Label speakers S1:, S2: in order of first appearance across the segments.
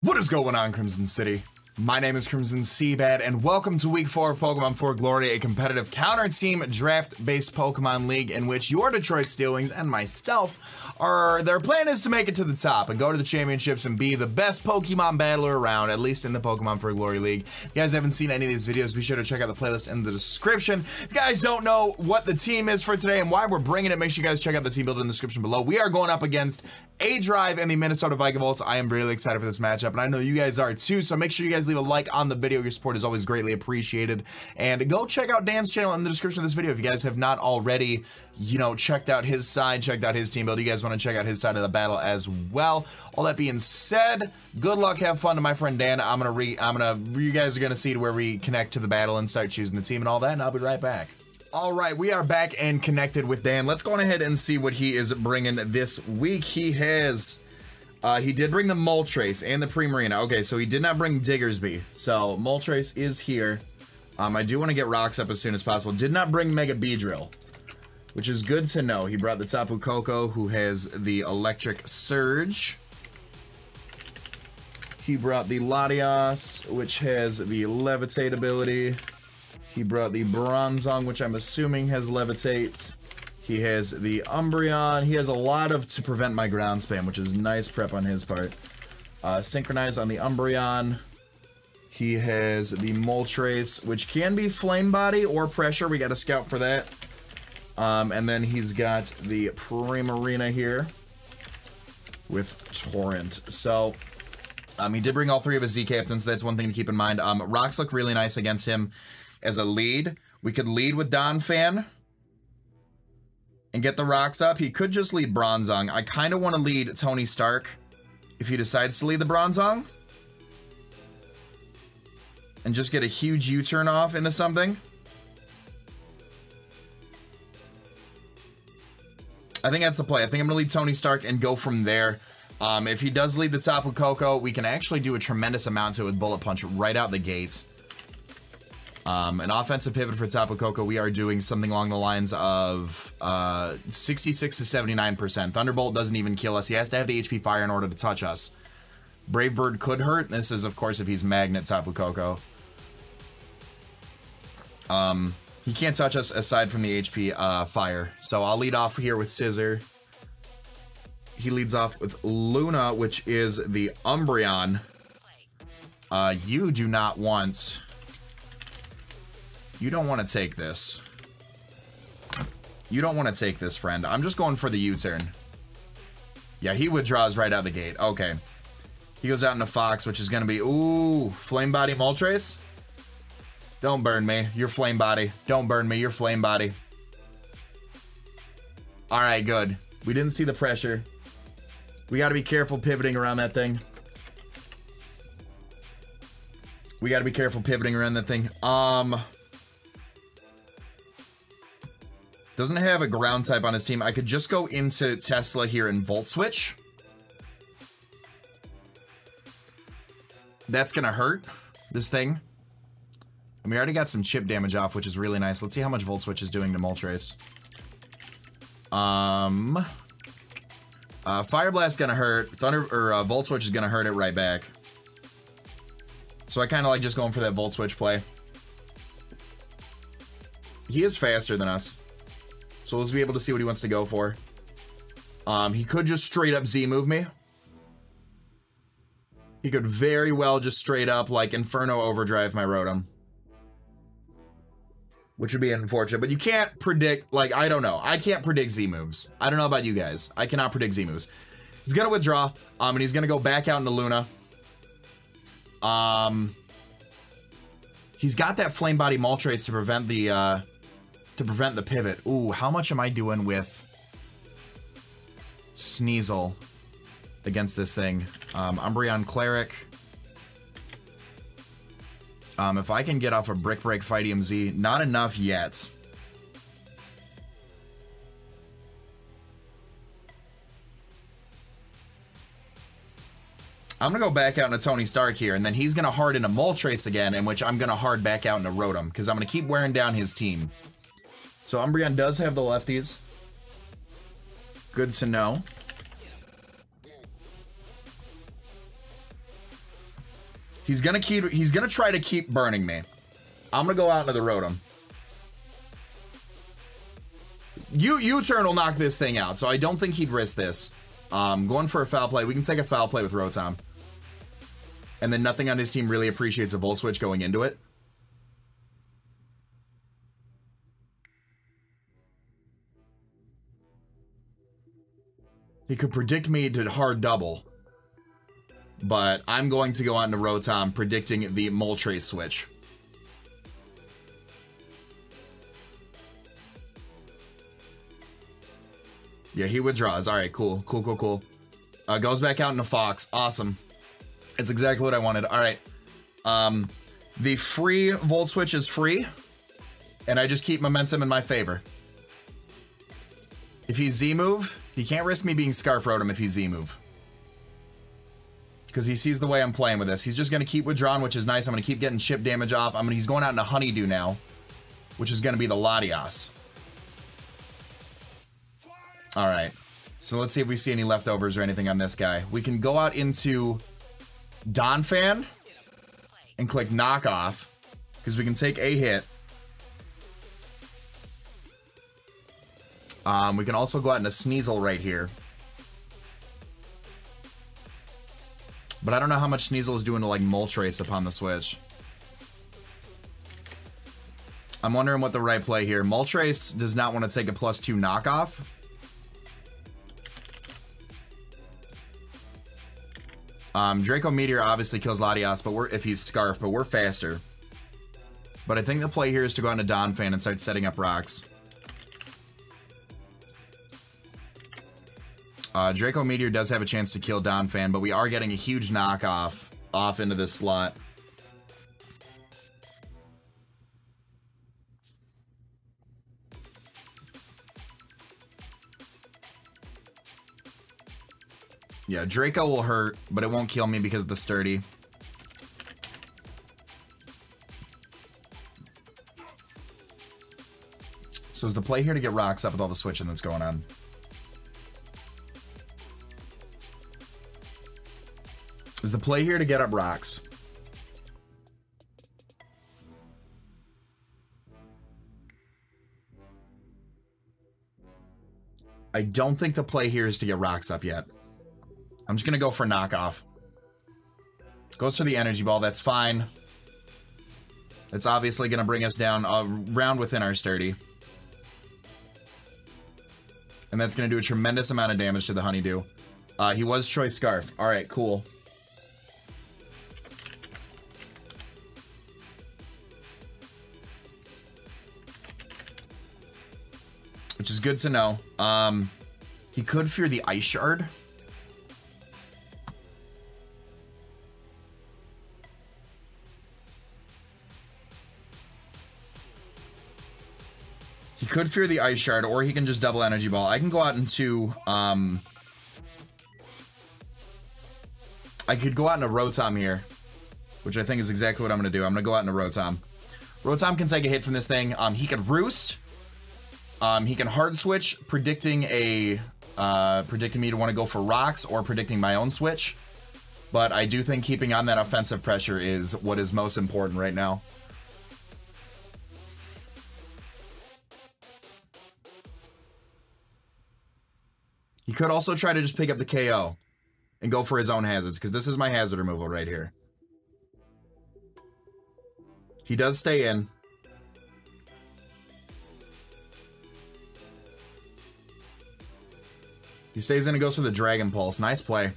S1: What is going on, Crimson City? My name is Crimson CBAD, and welcome to Week 4 of Pokemon 4 Glory, a competitive counter-team draft-based Pokemon League in which your Detroit Steel Wings and myself their plan is to make it to the top and go to the championships and be the best Pokemon battler around, at least in the Pokemon 4 Glory League. If you guys haven't seen any of these videos, be sure to check out the playlist in the description. If you guys don't know what the team is for today and why we're bringing it, make sure you guys check out the team builder in the description below. We are going up against A-Drive and the Minnesota Vikavolts. I am really excited for this matchup, and I know you guys are too, so make sure you guys leave a like on the video. Your support is always greatly appreciated. And go check out Dan's channel in the description of this video if you guys have not already, you know, checked out his side, checked out his team build. You guys want to check out his side of the battle as well. All that being said, good luck, have fun to my friend Dan. You guys are gonna see where we connect to the battle and start choosing the team and all that, and I'll be right back. All right, we are back and connected with Dan. Let's go on ahead and see what he is bringing this week. He did bring the Moltres and the Primarina. Okay, so he did not bring Diggersby. So Moltres is here. I do want to get rocks up as soon as possible. Did not bring Mega Beedrill, which is good to know. He brought the Tapu Koko, who has the Electric Surge. He brought the Latias, which has the Levitate ability. He brought the Bronzong, which I'm assuming has Levitate. He has the Umbreon. He has a lot to prevent my ground spam, which is nice prep on his part. Synchronize on the Umbreon. He has the Moltres, which can be Flame Body or Pressure. We got to scout for that. And then he's got the Primarina here with Torrent. So he did bring all three of his Z captains. So that's one thing to keep in mind. Rocks look really nice against him as a lead. We could lead with Donphan and get the rocks up. He could just lead Bronzong. I kind of want to lead Tony Stark if he decides to lead the Bronzong and just get a huge U-turn off into something. I think that's the play. I think I'm gonna lead Tony Stark and go from there. If he does lead the Tapu Koko, we can actually do a tremendous amount to it with Bullet Punch right out the gate. An offensive pivot for Tapu Koko, we are doing something along the lines of 66 to 79%. Thunderbolt doesn't even kill us. He has to have the HP Fire in order to touch us. Brave Bird could hurt. This is, of course, if he's Magnet Tapu Koko. He can't touch us aside from the HP Fire. So I'll lead off here with Scissor. He leads off with Luna, which is the Umbreon. You do not want... You don't want to take this. You don't want to take this, friend. I'm just going for the U-turn. Yeah, he withdraws right out the gate. Okay. He goes out into Fox, which is going to be... Ooh, Flame Body Moltres? Don't burn me. You're Flame Body. Don't burn me. You're Flame Body. Alright, good. We didn't see the pressure. We got to be careful pivoting around that thing. We got to be careful pivoting around that thing. Doesn't have a ground type on his team. I could just go into Tesla here and Volt Switch. That's gonna hurt this thing. And we already got some chip damage off, which is really nice. Let's see how much Volt Switch is doing to Moltres. Fire Blast gonna hurt. Volt Switch is gonna hurt it right back. So I kind of like just going for that Volt Switch play. He is faster than us. So let's be able to see what he wants to go for. He could just straight up Z-move me. He could very well just straight up, like, Inferno Overdrive my Rotom. Which would be unfortunate, but you can't predict, like, I don't know. I can't predict Z-moves. I don't know about you guys. I cannot predict Z-moves. He's gonna withdraw, and he's gonna go back out into Luna. He's got that Flame Body Moltres to prevent the pivot. Ooh, how much am I doing with Sneasel against this thing? Umbreon Cleric. If I can get off a Brick Break Fightium Z, not enough yet. I'm gonna go back out into Tony Stark here, and then he's gonna hard into Moltres again, in which I'm gonna hard back out into Rotom, because I'm gonna keep wearing down his team. So Umbreon does have the lefties. Good to know. He's gonna try to keep burning me. I'm gonna go out into the Rotom. U-turn will knock this thing out, so I don't think he'd risk this. Going for a foul play. We can take a foul play with Rotom. And then nothing on his team really appreciates a Volt Switch going into it. He could predict me to hard double. But I'm going to go on to Rotom, predicting the Moltres switch. Yeah, he withdraws. All right, cool. Cool. Goes back out into Fox. Awesome. It's exactly what I wanted. All right. The free Volt Switch is free. And I just keep momentum in my favor. If he's Z-move, he can't risk me being Scarf Rotom if he's Z-move. Because he sees the way I'm playing with this. He's just going to keep withdrawing, which is nice. I'm going to keep getting chip damage off. He's going out into Honeydew now, which is going to be the Latias. All right. So let's see if we see any leftovers or anything on this guy. We can go out into Donphan and click Knockoff, because we can take a hit. We can also go out into Sneasel right here. But I don't know how much Sneasel is doing to, like, Moltres upon the switch. I'm wondering what the right play here. Moltres does not want to take a +2 knockoff. Draco Meteor obviously kills Latias, but if he's Scarf, but we're faster. But I think the play here is to go into Donphan and start setting up rocks. Draco Meteor does have a chance to kill Donphan, but we are getting a huge knockoff off into this slot. Yeah, Draco will hurt, but it won't kill me because of the sturdy. So is the play here to get rocks up with all the switching that's going on? Is the play here to get up rocks? I don't think the play here is to get rocks up yet. I'm just going to go for knockoff. Goes for the energy ball. That's fine. It's obviously going to bring us down a round within our sturdy. And that's going to do a tremendous amount of damage to the Honeydew. He was Choice Scarf. All right, cool. Which is good to know. He could fear the Ice Shard. He could fear the Ice Shard, or he can just double Energy Ball. I can go out into, I could go out into Rotom here, which I think is exactly what I'm going to do. I'm going to go out into Rotom. Rotom can take a hit from this thing. He can Roost. He can Hard Switch, predicting me to want to go for rocks or predicting my own switch. But I do think keeping on that offensive pressure is what is most important right now. He could also try to just pick up the KO and go for his own hazards, because this is my hazard removal right here. He does stay in. He stays in and goes for the Dragon Pulse. Nice play.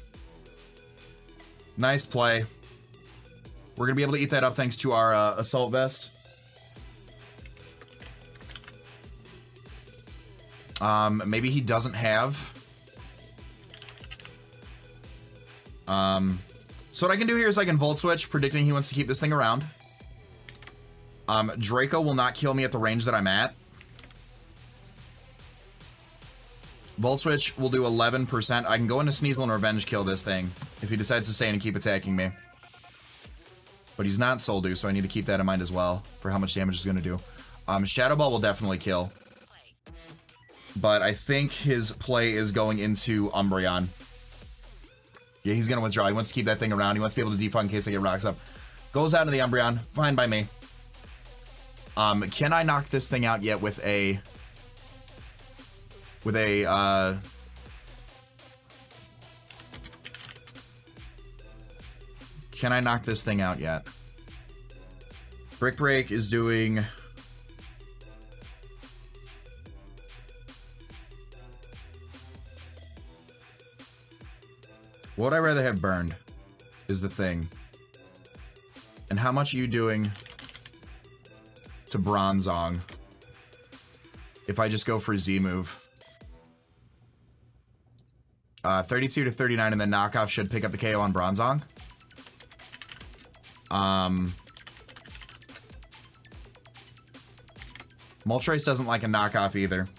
S1: Nice play. We're going to be able to eat that up thanks to our Assault Vest. Maybe he doesn't have... So what I can do here is I can Volt Switch, predicting he wants to keep this thing around. Draco will not kill me at the range that I'm at. Volt Switch will do 11%. I can go into Sneasel and Revenge kill this thing if he decides to stay in and keep attacking me. But he's not Soul Dew, so I need to keep that in mind as well for how much damage it's going to do. Shadow Ball will definitely kill. But I think his play is going into Umbreon. Yeah, he's gonna withdraw. He wants to keep that thing around. He wants to be able to defog in case I get rocks up. Goes out of the Umbreon. Fine by me. Can I knock this thing out yet with a... Can I knock this thing out yet? Brick Break is doing... What would I rather have burned is the thing. And how much are you doing to Bronzong if I just go for Z move? 32 to 39 and then knockoff should pick up the KO on Bronzong. Moltres doesn't like a knockoff either.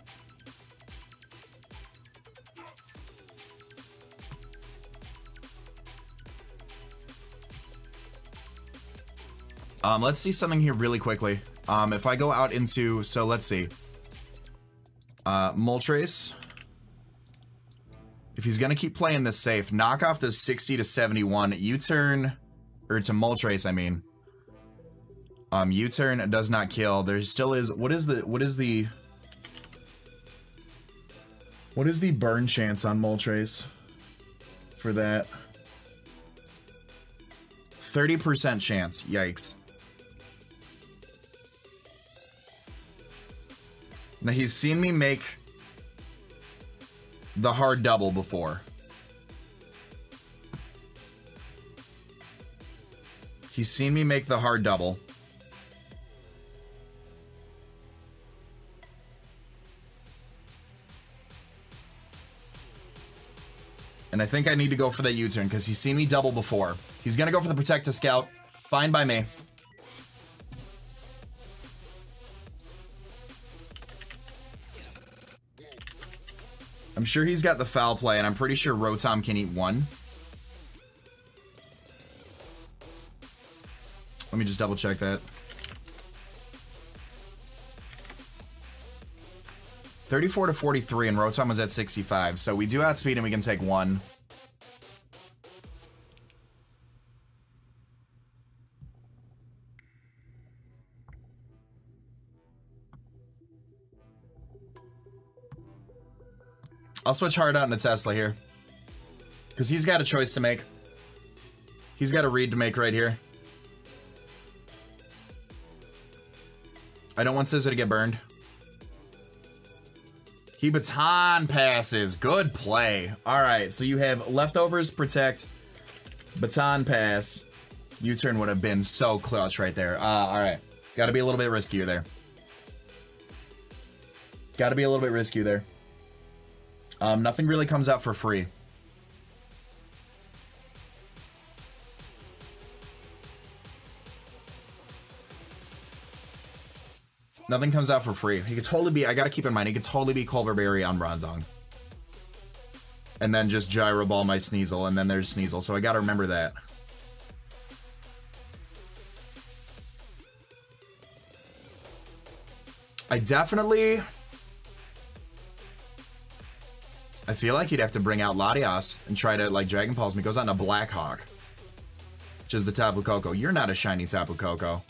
S1: Let's see something here really quickly. If I go out into, so let's see. Moltres. If he's gonna keep playing this safe, knockoff does 60 to 71. U-turn, or to Moltres, I mean. U-turn does not kill. There still is, what is the burn chance on Moltres for that? 30% chance, yikes. Now, he's seen me make the hard double before. He's seen me make the hard double. And I think I need to go for that U-turn because he's seen me double before. He's going to go for the Protective Scout. Fine by me. I'm sure he's got the foul play, and I'm pretty sure Rotom can eat one. Let me just double check that. 34 to 43, and Rotom was at 65, so we do outspeed and we can take one. I'll switch hard out into Tesla here. Because he's got a choice to make. He's got a read to make right here. I don't want Scizor to get burned. He baton passes. Good play. Alright, so you have leftovers, protect, baton pass. U-turn would have been so clutch right there. Alright. Gotta be a little bit riskier there. Gotta be a little bit riskier there. Nothing really comes out for free. Nothing comes out for free. He could totally be, I gotta keep in mind, he could totally be Culver Berry on Bronzong. And then just Gyro Ball my Sneasel, and then there's Sneasel, so I gotta remember that. I feel like he'd have to bring out Latias and try to, like, Dragon Pulse me. Goes on to Blackhawk, which is the Tapu Koko. You're not a shiny Tapu Koko.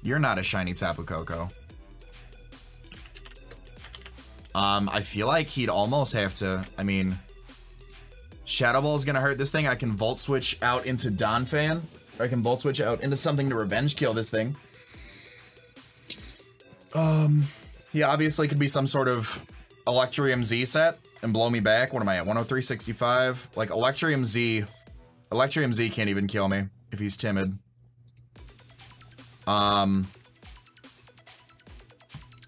S1: You're not a shiny Tapu Koko. I feel like he'd almost have to, I mean, Shadow Ball is going to hurt this thing. I can Volt Switch out into Donphan. Or I can Volt Switch out into something to Revenge Kill this thing. He obviously could be some sort of Electrium Z set and blow me back. What am I at? 103.65. Like Electrium Z can't even kill me if he's timid.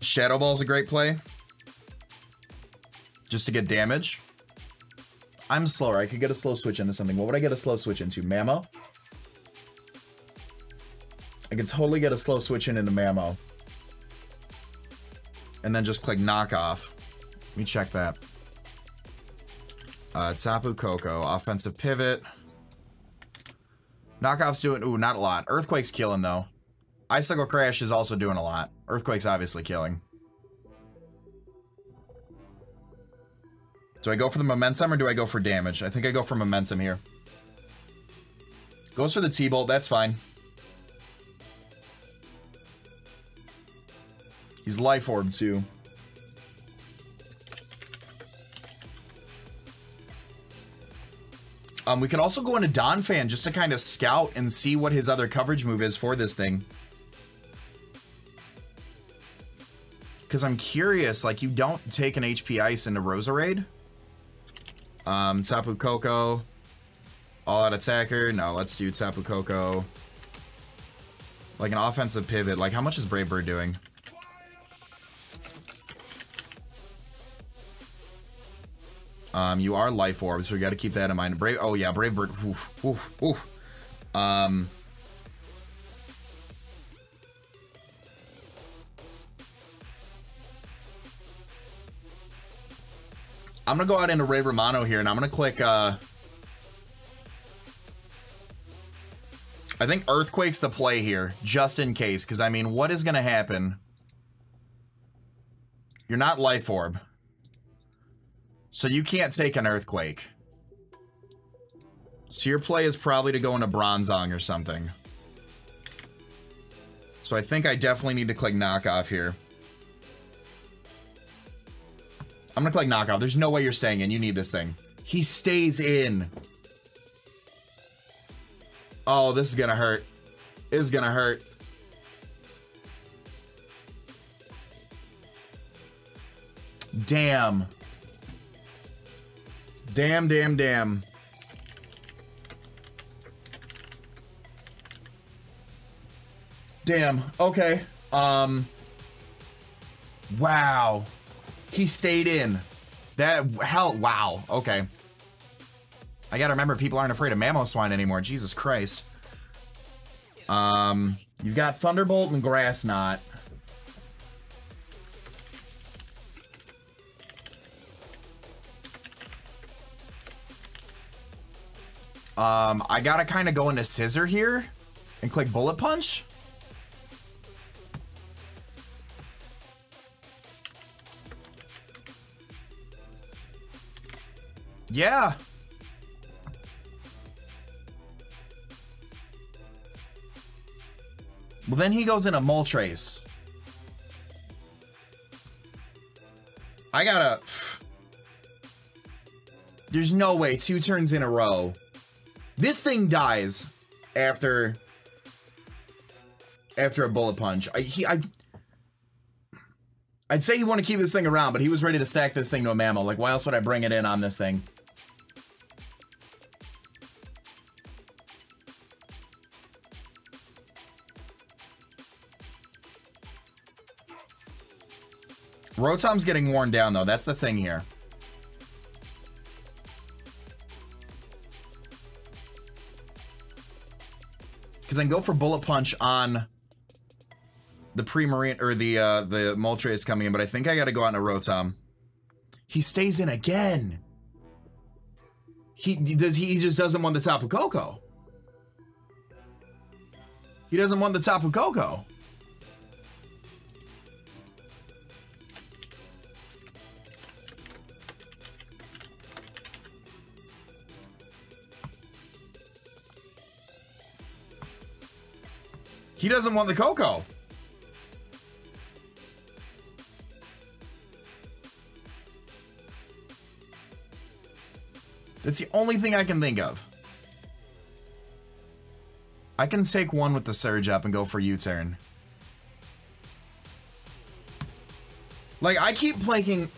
S1: Shadow Ball's a great play. Just to get damage. I'm slower. I could get a slow switch into something. What would I get a slow switch into? Mammo? I could totally get a slow switch into Mammo. And then just click knockoff. Let me check that. Tapu Koko, offensive pivot. Knockoff's doing, ooh, not a lot. Earthquake's killing though. Icicle Crash is also doing a lot. Earthquake's obviously killing. Do I go for the momentum or do I go for damage? I think I go for momentum here. Goes for the T-Bolt, that's fine. He's Life Orb too. We could also go into Donphan just to kind of scout and see what his other coverage move is for this thing. Because I'm curious, like, you don't take an HP Ice into Roserade. Tapu Koko. All out attacker. No, let's do Tapu Koko. Like an offensive pivot. Like, how much is Brave Bird doing? You are Life Orb, so we got to keep that in mind. Brave, oh yeah, Brave Bird. Oof, oof, oof. I'm gonna go out into Raver Mono here, and I'm gonna click. I think Earthquake's the play here, just in case. Because I mean, what is gonna happen? You're not Life Orb. So you can't take an Earthquake. So your play is probably to go into Bronzong or something. So I think I definitely need to click Knockoff here. I'm gonna click Knockoff. There's no way you're staying in. You need this thing. He stays in. Oh, this is gonna hurt. This is gonna hurt. Damn. Damn, damn, damn. Damn. Okay. Wow. He stayed in. That, hell, wow. Okay. I gotta remember, people aren't afraid of Mamoswine anymore. Jesus Christ. You've got Thunderbolt and Grass Knot. I gotta kind of go into Scissor here and click Bullet Punch. Yeah. Well, then he goes into Moltres. I gotta... There's no way 2 turns in a row. This thing dies after a Bullet Punch. I'd say you want to keep this thing around, but he was ready to sack this thing to a mammal. Like, why else would I bring it in on this thing? Rotom's getting worn down, though. That's the thing here. Because I can go for Bullet Punch on the Pre-Marine, or the Moltres coming in, but I think I gotta go out into Rotom. He stays in again. He just doesn't want the Tapu Koko. He doesn't want the Tapu Koko. He doesn't want the Koko. That's the only thing I can think of. I can take one with the Surge up and go for U-turn. Like, I keep playing...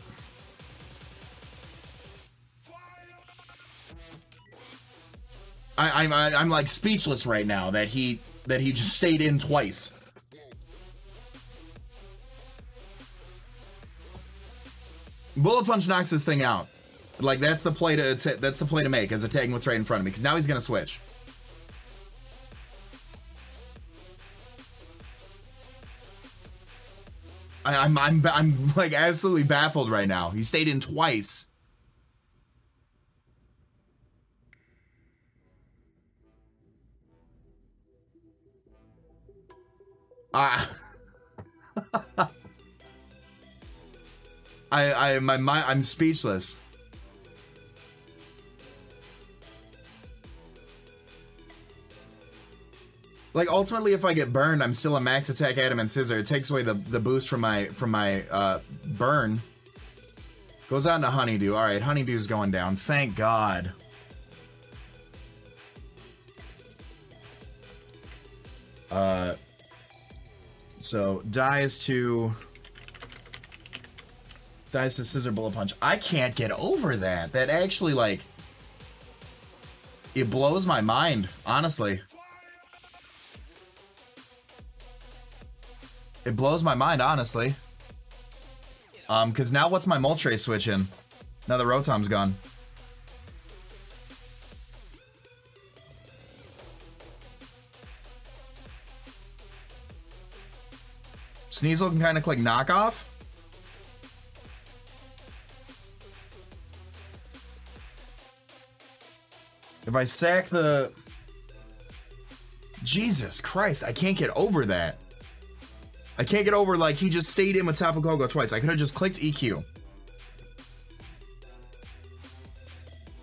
S1: I'm like speechless right now that he just stayed in twice. Bullet Punch knocks this thing out. Like, that's the play to make, is attacking what's right in front of me, because now he's gonna switch. I'm like absolutely baffled right now. He stayed in twice. I'm speechless. Like, ultimately, if I get burned, I'm still a max attack adamant scissor. It takes away the boost from my burn. Goes on to honeydew. Alright, honeydew's going down. Thank God. So, dies to scissor bullet punch. I can't get over that. That actually, like, it blows my mind, honestly. It blows my mind, honestly. Because now what's my Moltres switch in? Now that Rotom's gone. Sneasel can kind of click knockoff. If I sack the... Jesus Christ, I can't get over that. I can't get over, like, he just stayed in with Tapu Koko twice. I could have just clicked EQ.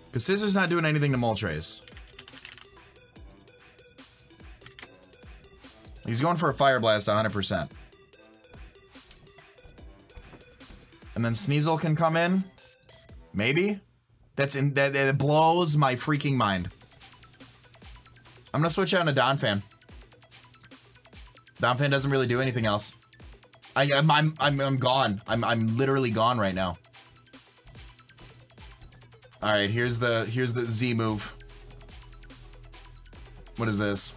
S1: Because Scissor's not doing anything to Moltres. He's going for a Fire Blast 100%. And then Sneasel can come in. Maybe? That blows my freaking mind. I'm gonna switch out to Donphan. Donphan doesn't really do anything else. I'm gone. I'm literally gone right now. All right, here's the Z move. What is this?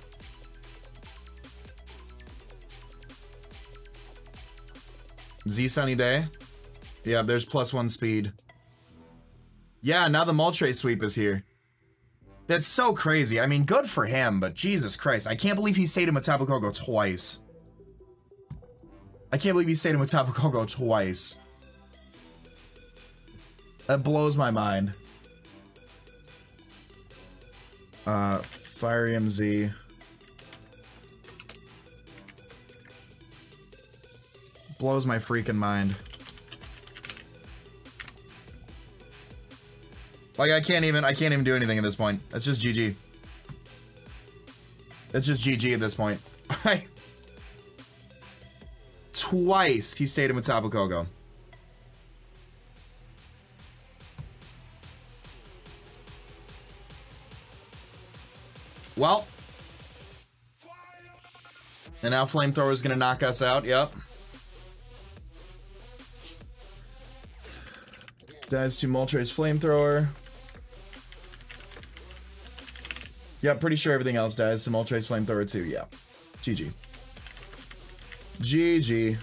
S1: Z Sunny Day. Yeah, there's +1 speed. Yeah, now the Moltres sweep is here. That's so crazy. I mean, good for him, but Jesus Christ. I can't believe he stayed in with Tapu Koko twice. I can't believe he stayed in with Tapu Koko twice. That blows my mind. Fire MZ. Blows my freaking mind. Like, I can't even do anything at this point. That's just GG. That's just GG at this point. Twice he stayed in with Tapu Koko. Well. And now Flamethrower is gonna knock us out, yep. Dies to Moltres Flamethrower. Yep, pretty sure everything else dies to Moltres Flamethrower too, yeah. GG. GG.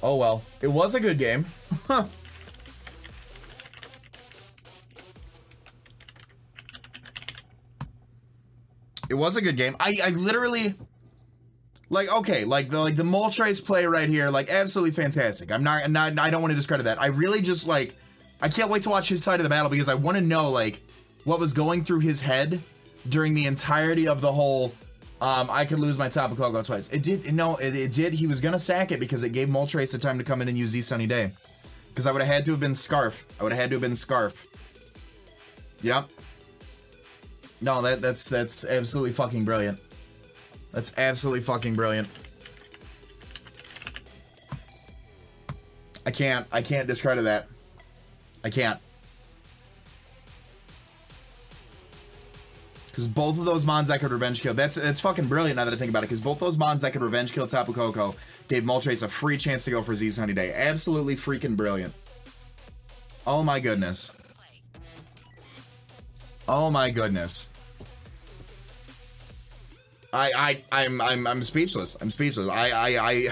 S1: Oh well. It was a good game. It was a good game. I literally... Like, okay, like the Moltres play right here, like, absolutely fantastic. I don't want to discredit that. I really just, like, I can't wait to watch his side of the battle because I want to know, like, what was going through his head during the entirety of the whole, I could lose my Tapu Koko twice. It did, no, it did. He was gonna sack it because it gave Moltres the time to come in and use Z Sunny Day. Because I would have had to have been Scarf. I would have had to have been Scarf. Yep. No, that's absolutely fucking brilliant. That's absolutely fucking brilliant. I can't discredit that. I can't. Because both of those mons that could revenge kill, that's fucking brilliant now that I think about it, because both those mons that could revenge kill Tapu Koko gave Moltres a free chance to go for Z Sunny Day. Absolutely freaking brilliant. Oh my goodness. Oh my goodness. I'm speechless. I'm speechless. I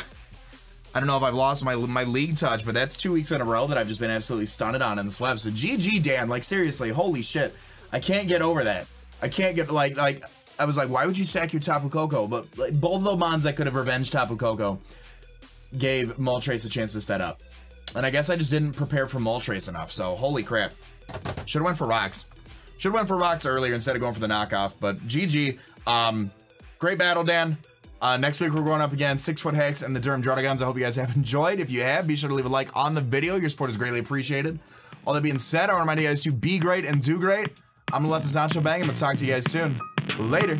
S1: don't know if I've lost my league touch, but that's 2 weeks in a row that I've just been absolutely stunned on in the web. So GG, Dan. Like, seriously, holy shit. I can't get over that. I can't get, like, I was like, why would you sack your Tapu Koko? But like, both of the mons that could have revenged Tapu Koko gave Moltres a chance to set up. And I guess I just didn't prepare for Moltres enough, so holy crap. Should have went for rocks. Should have went for rocks earlier instead of going for the knockoff, but GG. Great battle, Dan. Next week we're going up against 6-foot Hex and the Durham Druddigons. I hope you guys have enjoyed. If you have, be sure to leave a like on the video. Your support is greatly appreciated. All that being said, I want to remind you guys to be great and do great. I'm gonna let this outro bang. I'm gonna talk to you guys soon. Later.